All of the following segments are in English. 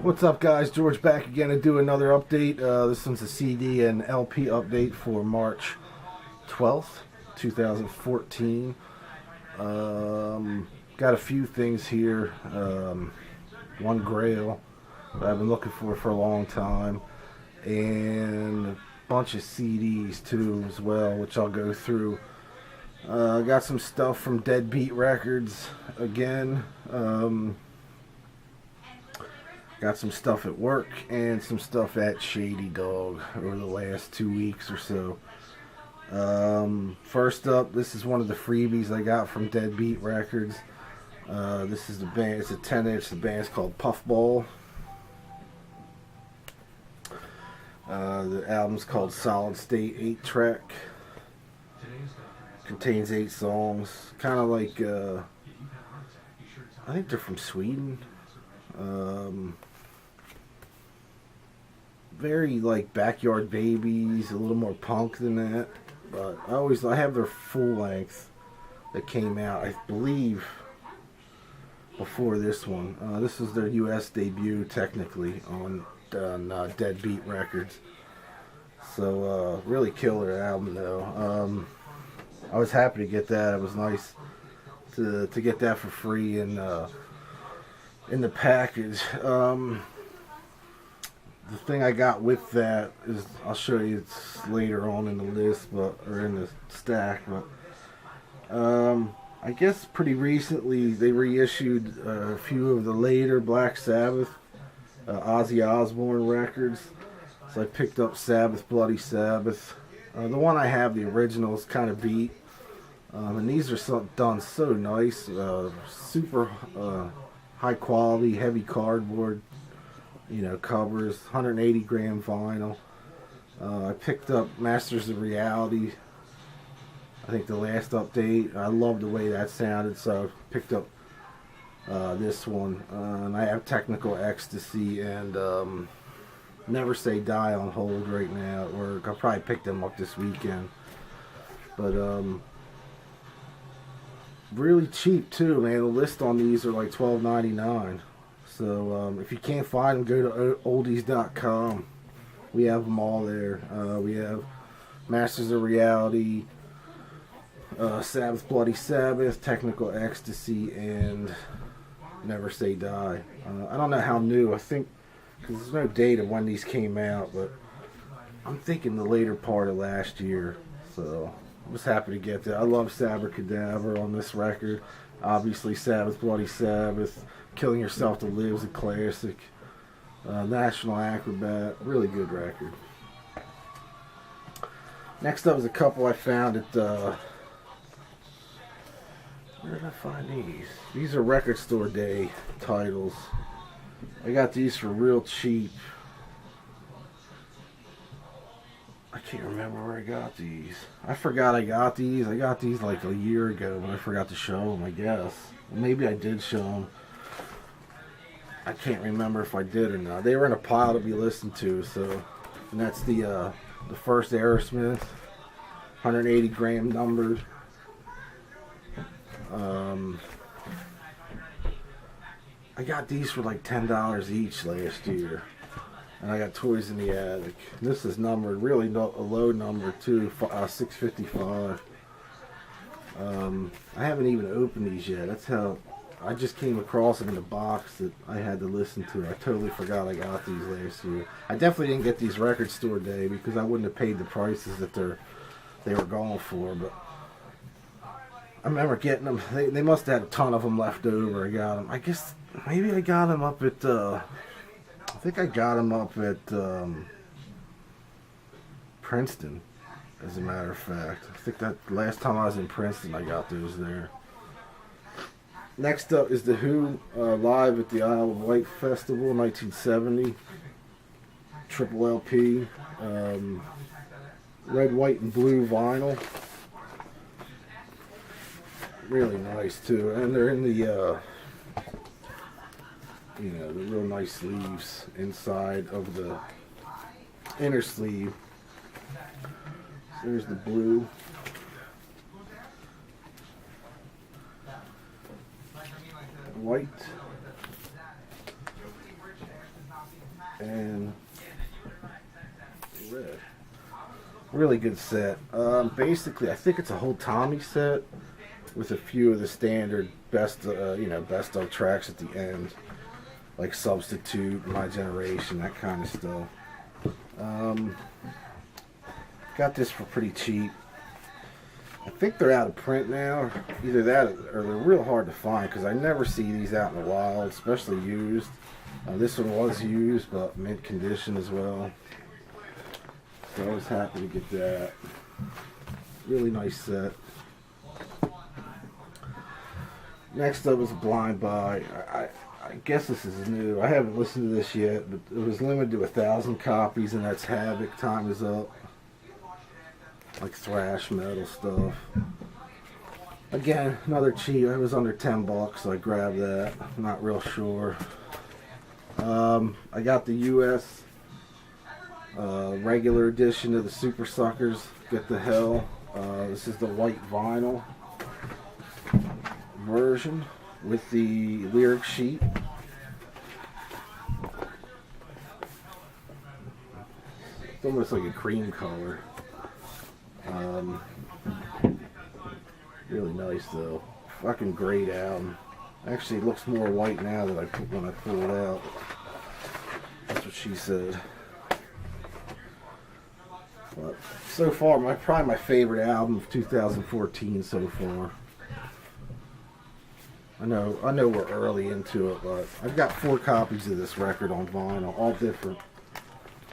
What's up, guys? George back again to do another update. This one's a CD and LP update for March 12th, 2014. Got a few things here. One Grail that I've been looking for a long time, and a bunch of CDs too as well, which I'll go through. Got some stuff from Deadbeat Records again. Got some stuff at work and some stuff at Shady Dog over the last 2 weeks or so. First up, this is one of the freebies I got from Deadbeat Records. This is the band. It's a 10-inch. The band's called Puffball. The album's called Solid State 8-track. Contains 8 songs. Kind of like, I think they're from Sweden. Very like Backyard Babies, a little more punk than that. But I have their full length that came out, I believe, before this one. This is their U.S. debut, technically, on Deadbeat Records. So really killer album though. I was happy to get that. It was nice to get that for free in the package. The thing I got with that is, I'll show you it's later on in the list, or in the stack, but I guess pretty recently they reissued a few of the later Black Sabbath, Ozzy Osbourne records. So I picked up Sabbath, Bloody Sabbath. The one I have, the original, is kind of beat. And these are done so nice, super high quality, heavy cardboard. Covers, 180 gram vinyl. I picked up Masters of Reality, I think the last update. I love the way that sounded, so I picked up this one. And I have Technical Ecstasy and Never Say Die on hold right now at work. I'll probably pick them up this weekend. But really cheap too, man. The list on these are like $12.99. So if you can't find them, go to oldies.com. We have them all there. We have Masters of Reality, Sabbath, Bloody Sabbath, Technical Ecstasy, and Never Say Die. I don't know how new. I think, because there's no date of when these came out, but I'm thinking the later part of last year. So I was happy to get that. I love Sabbath Cadaver on this record. Obviously, Sabbath, Bloody Sabbath. Killing Yourself to Live is a classic. National Acrobat, really good record. Next up is a couple I found at where did I find these? These are Record Store Day titles. I got these for real cheap. I can't remember where I got these. I forgot I got these. I got these like a year ago, but I forgot to show them, I guess. Maybe I did show them. I can't remember if I did or not. They were in a pile to be listened to, so. And that's the first Aerosmith, 180 gram numbered. I got these for like $10 each last year. And I got Toys in the Attic. This is numbered, really a low number too, 655. I haven't even opened these yet. That's how I just came across them in a box that I had to listen to. I totally forgot I got these last year. I definitely didn't get these Record Store Day because I wouldn't have paid the prices that they were going for. But I remember getting them. They must have had a ton of them left over. I got them. I guess maybe I got them up at. I think I got them up at Princeton. As a matter of fact, I think that last time I was in Princeton, I got those there. Next up is The Who, live at the Isle of Wight Festival, 1970. Triple LP. Red, white, and blue vinyl. Really nice, too. And they're in the, the real nice sleeves inside of the inner sleeve. So there's the blue. white. Really good set. Basically, I think it's a whole Tommy set with a few of the standard best of tracks at the end, like Substitute, My Generation, that kind of stuff. Got this for pretty cheap. I think they're out of print now. Either that or they're real hard to find because I never see these out in the wild, especially used. This one was used, but mint condition as well. So I was happy to get that. Really nice set. Next up is a blind buy. I guess this is new. I haven't listened to this yet, but it was limited to 1,000 copies, and that's Havoc, Time Is Up. Like thrash metal stuff. Again, another cheap. It was under $10, so I grabbed that. I'm not real sure. I got the US regular edition of the Super Suckers. Get the Hell. This is the white vinyl version with the lyric sheet. It's almost like a cream color. Really nice though. Fucking great album. Actually, it looks more white now than when I pull it out. That's what she said. But so far, probably my favorite album of 2014 so far. I know we're early into it, but I've got 4 copies of this record on vinyl, all different.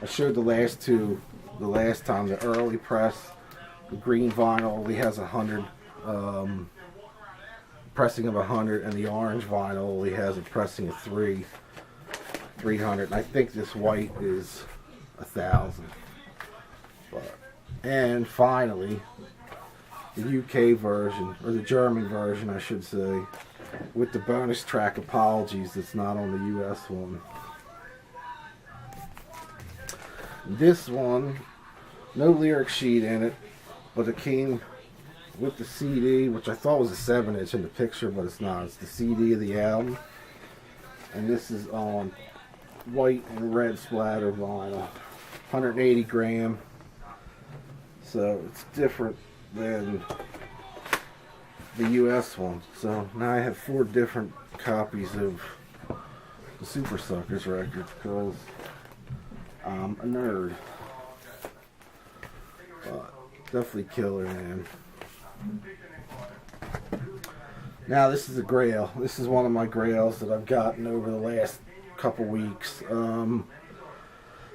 I showed the last two the last time. The early press, the green vinyl only has 100 pressing of 100, and the orange vinyl only has a pressing of 300. And I think this white is 1,000. And finally, the UK version, or the German version, I should say, with the bonus track Apologies that's not on the US one. This one, no lyric sheet in it, but it came with the CD, which I thought was a 7-inch in the picture, but it's not. It's the CD of the album. And this is on white and red splatter vinyl. 180 gram. So it's different than the US one. So now I have 4 different copies of the Super Suckers records because I'm a nerd. But definitely killer, man. Now this is a grail. This is one of my grails that I've gotten over the last couple weeks.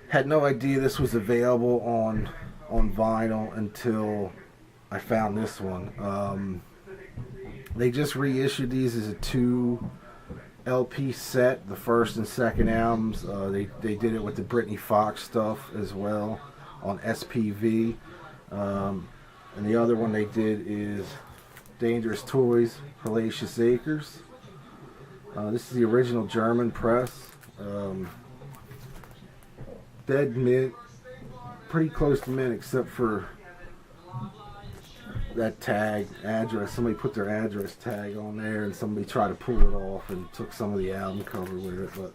Had no idea this was available on vinyl until I found this one. They just reissued these as a 2 LP set, the first and second albums. They did it with the Britney Fox stuff as well on SPV. And the other one they did is Dangerous Toys, Hellacious Acres. This is the original German press. Dead mint, pretty close to mint except for that tag, address. Somebody put their address tag on there and somebody tried to pull it off and took some of the album cover with it. But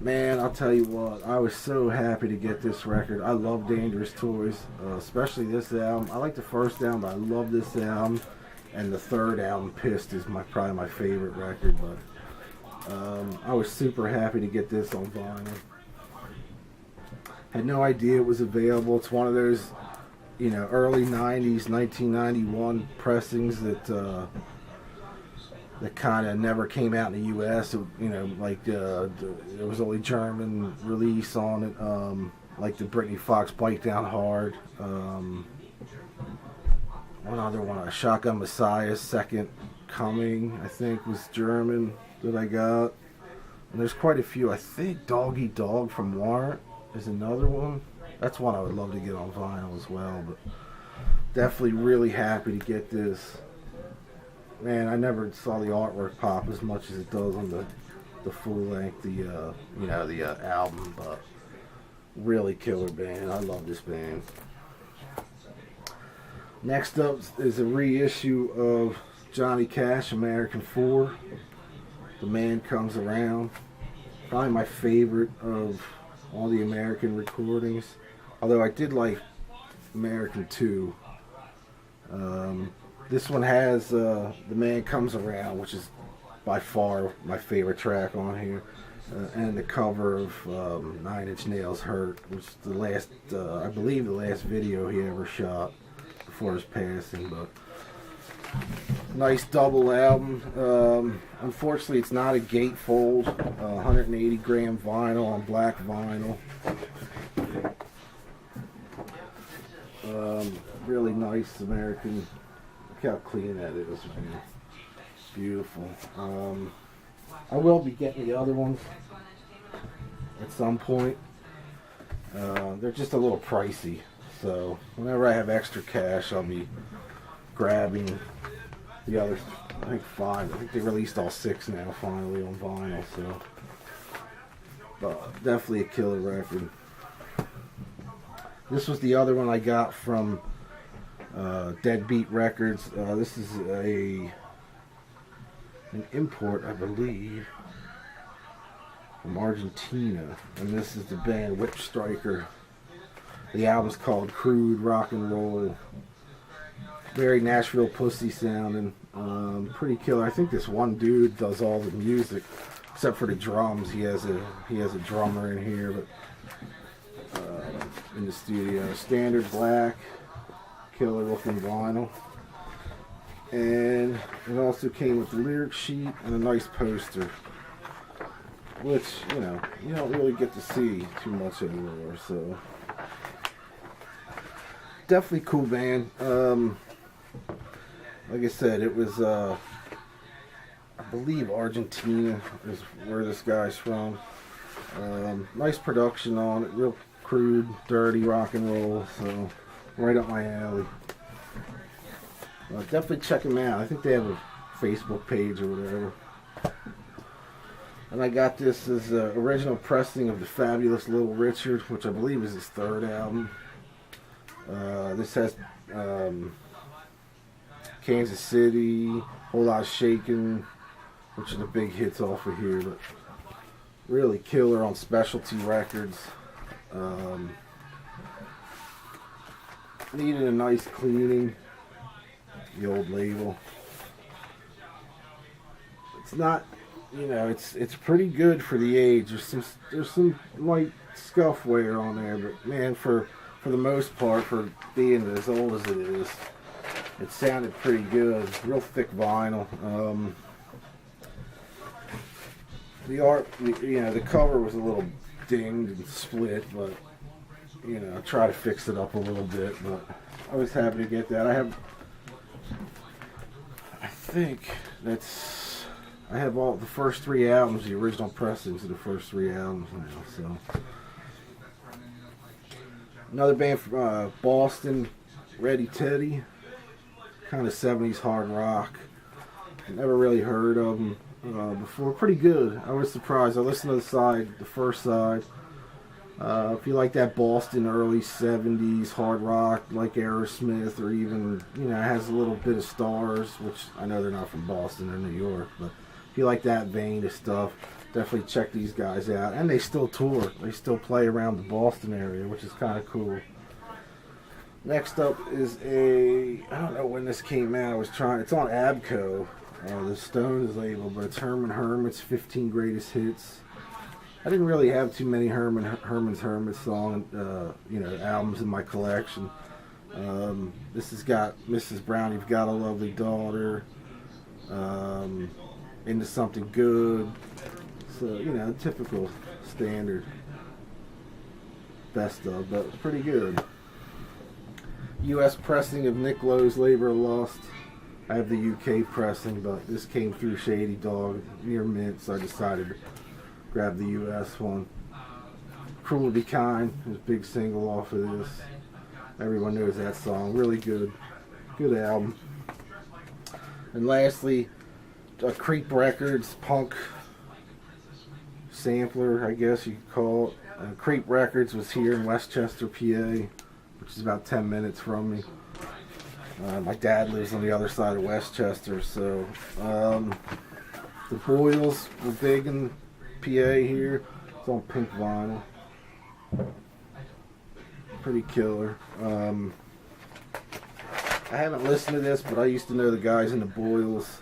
man, I'll tell you what, I was so happy to get this record. I love Dangerous Toys, especially this album. I like the first album, but I love this album. And the third album, Pissed, is probably my favorite record. But I was super happy to get this on vinyl. Had no idea it was available. It's one of those, early 90s, 1991 pressings that kind of never came out in the U.S. There was only German release on it, like the Britney Fox Bite Down Hard. One other one, Shotgun Messiah's Second Coming, I think, was German that I got. And there's quite a few. I think Doggy Dog from Warrant is another one. That's one I would love to get on vinyl as well. But definitely really happy to get this. Man, I never saw the artwork pop as much as it does on the full length, the album. But really killer band. I love this band. Next up is a reissue of Johnny Cash, American 4. The Man Comes Around. Probably my favorite of all the American recordings. Although I did like American 2. This one has The Man Comes Around, which is by far my favorite track on here. And the cover of 9 Inch Nails' Hurt, which is the last, I believe the last video he ever shot before his passing. But nice double album. Unfortunately, it's not a gatefold. 180 gram vinyl on black vinyl. Really nice American. Look how clean that is, man. Beautiful. I will be getting the other ones at some point. They're just a little pricey, so whenever I have extra cash, I'll be grabbing the other, I think 5. I think they released all 6 now finally on vinyl, so but definitely a killer record. This was the other one I got from Deadbeat Records. This is an import, I believe, from Argentina, and this is the band Whip Striker. The album's called Crude Rock and Roll. Very Nashville pussy sounding. Pretty killer. I think this one dude does all the music except for the drums. He has a drummer in here, but in the studio. Standard black, killer looking vinyl. And it also came with the lyric sheet and a nice poster, which, you know, you don't really get to see too much anymore, so definitely cool band. Like I said, it was I believe Argentina is where this guy's from. Nice production on it, real crude, dirty rock and roll, so right up my alley. Definitely check them out. I think they have a Facebook page or whatever. And I got this as an original pressing of the Fabulous Little Richard, which I believe is his 3rd album. This has Kansas City, Whole Lot of Shakin', which are the big hits off of here. But really killer on Specialty Records. Needed a nice cleaning. The old label. It's not, you know, it's pretty good for the age. There's some light scuff wear on there, but man, for the most part, for being as old as it is, it sounded pretty good. Real thick vinyl. The art, you know, the cover was a little dinged and split, but you know, I try to fix it up a little bit. But I was happy to get that. I have all the first 3 albums, the original pressings of the first 3 albums now. So another band from Boston, Ready Teddy, kind of 70s hard rock. Never really heard of them before. Pretty good. I was surprised. I listened to the first side. If you like that Boston early 70s hard rock, like Aerosmith, or even, you know, it has a little bit of Stars, which I know they're not from Boston or New York, but if you like that vein of stuff, definitely check these guys out. And they still tour. They still play around the Boston area, which is kind of cool. Next up is I don't know when this came out. It's on Abco, the Stones label, but it's Herman Hermit's 15 Greatest Hits. I didn't really have too many Herman's Hermit song, albums in my collection. This has got Mrs. Brown, You've Got a Lovely Daughter, Into Something Good. So, you know, typical standard best of, but pretty good. U.S. pressing of Nick Lowe's Labor Lost. I have the UK pressing, but this came through Shady Dog near mint, so I decided to grab the U.S. one. Cruel to Be Kind is a big single off of this. Everyone knows that song. Really good. Good album. And lastly, Creep Records, punk sampler, I guess you could call it. Creep Records was here in Westchester, PA, which is about 10 minutes from me. My dad lives on the other side of Westchester, so the Boyles were big in PA here. It's on pink vinyl. Pretty killer. I haven't listened to this, but I used to know the guys in the Boils.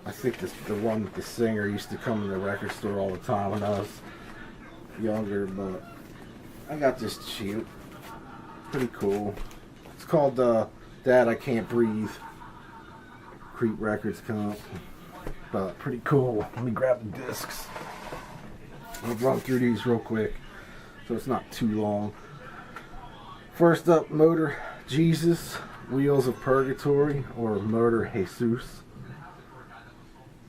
I think the singer used to come to the record store all the time when I was younger, but I got this cheap. Pretty cool. It's called Dad, I Can't Breathe. Creep Records comp. But pretty cool. Let me grab the discs. I'll run through these real quick so it's not too long. First up, Motor Jesus, Wheels of Purgatory, or Motor Jesus.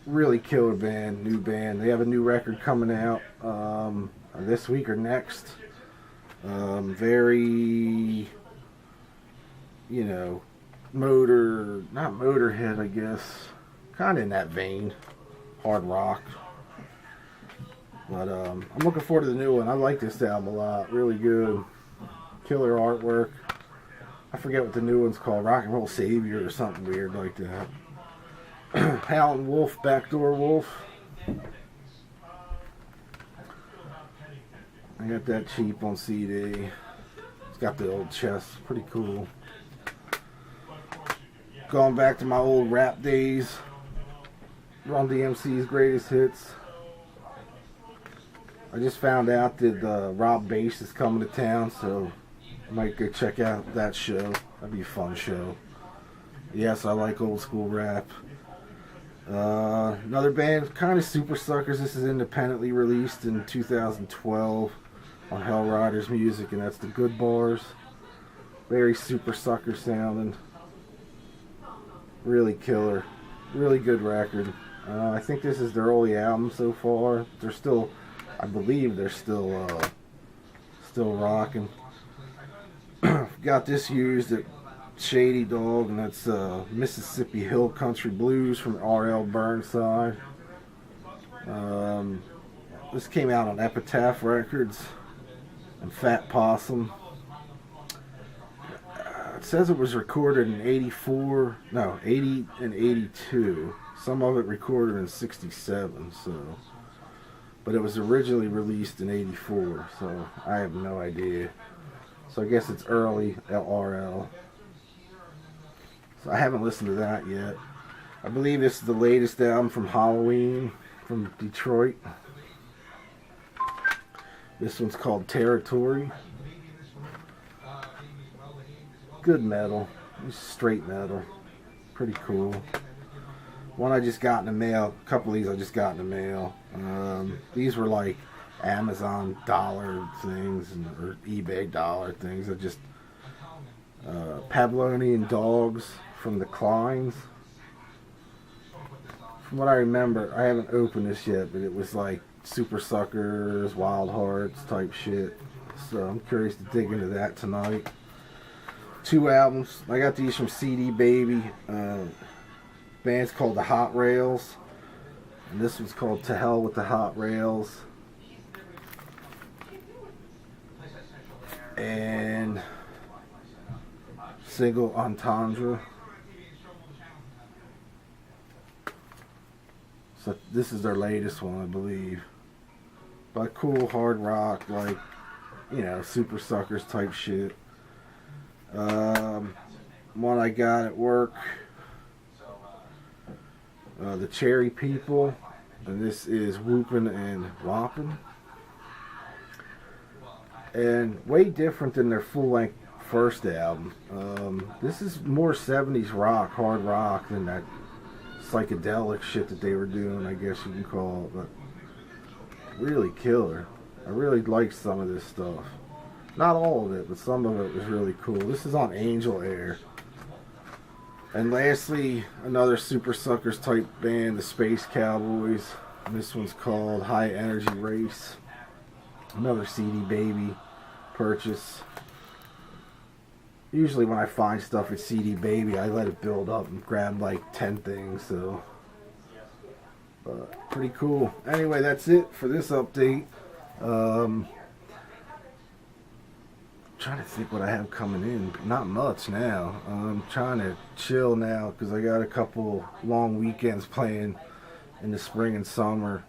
Really killer band, new band. They have a new record coming out this week or next. Very, you know, not Motorhead, I guess. Kind of in that vein. Hard rock. But I'm looking forward to the new one. I like this album a lot. Really good. Killer artwork. I forget what the new one's called. Rock and Roll Savior or something weird like that. Howlin' Wolf, Backdoor Wolf. I got that cheap on CD. It's got the old chest. Pretty cool. Going back to my old rap days. Run DMC's greatest hits. I just found out that Rob Bass is coming to town, so I might go check out that show. That'd be a fun show. Yes, I like old school rap. Another band, kind of Super Suckers. This is independently released in 2012 on Hell Riders Music, and that's the Good Bars. Very Super Sucker sounding. Really killer. Really good record. I think this is their only album so far. They're still, I believe they're still rocking. Got this used at Shady Dog, and that's Mississippi Hill Country Blues from R.L. Burnside. This came out on Epitaph Records and Fat Possum. It says it was recorded in 80 and 82. Some of it recorded in 67, so. But it was originally released in 84, so I have no idea. So I guess it's early LRL. So I haven't listened to that yet. I believe this is the latest album from Halloween from Detroit. This one's called Territory. Good metal. Straight metal. Pretty cool. One I just got in the mail. A couple of these I just got in the mail. These were like Amazon dollar things or eBay dollar things. They're just Pavlonian Dogs from the Kleins. From what I remember, I haven't opened this yet, but it was like Super Suckers, Wild Hearts type shit. So I'm curious to dig into that tonight. 2 albums. I got these from CD Baby. Band's called the Hot Rails. And this one's called To Hell with the Hot Rails. And Single Entendre. So this is their latest one, I believe. But cool hard rock, like, you know, Super Suckers type shit. One I got at work. The Cherry People. And this is Whoopin' and Whoppin'. And way different than their full-length first album. This is more 70s rock, hard rock, than that psychedelic shit that they were doing, I guess you can call it. But really killer. I really like some of this stuff. Not all of it, but some of it was really cool. This is on Angel Air. And lastly, another Super Suckers type band, the Space Cowboys. And this one's called High Energy Race. Another CD Baby purchase. Usually when I find stuff at CD Baby, I let it build up and grab like 10 things, so. But pretty cool. Anyway, that's it for this update. Trying to think what I have coming in. Not much now. I'm trying to chill now because I got a couple long weekends playing in the spring and summer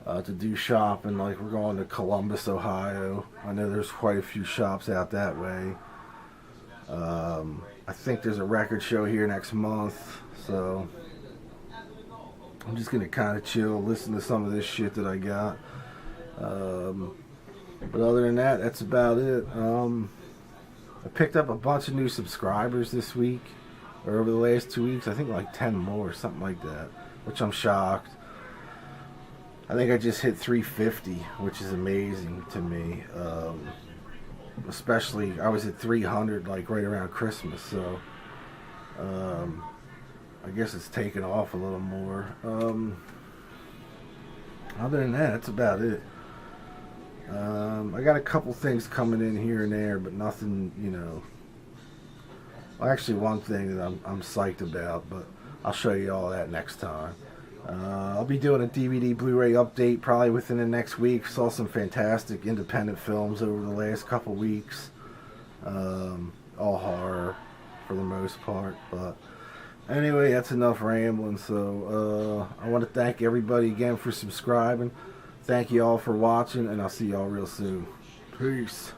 to do shopping. Like we're going to Columbus, Ohio. I know there's quite a few shops out that way. I think there's a record show here next month, so I'm just gonna kind of chill, listen to some of this shit that I got. But other than that, that's about it. I picked up a bunch of new subscribers this week, or over the last 2 weeks. I think like 10 more, something like that, which I'm shocked. I think I just hit 350, which is amazing to me. Especially, I was at 300 like right around Christmas, so I guess it's taken off a little more. Other than that, that's about it. I got a couple things coming in here and there, but nothing, well, actually, one thing that I'm psyched about, but I'll show you all that next time. I'll be doing a DVD Blu-ray update probably within the next week. Saw some fantastic independent films over the last couple weeks. All horror for the most part, but anyway, that's enough rambling. So I want to thank everybody again for subscribing. Thank you all for watching, and I'll see y'all real soon. Peace.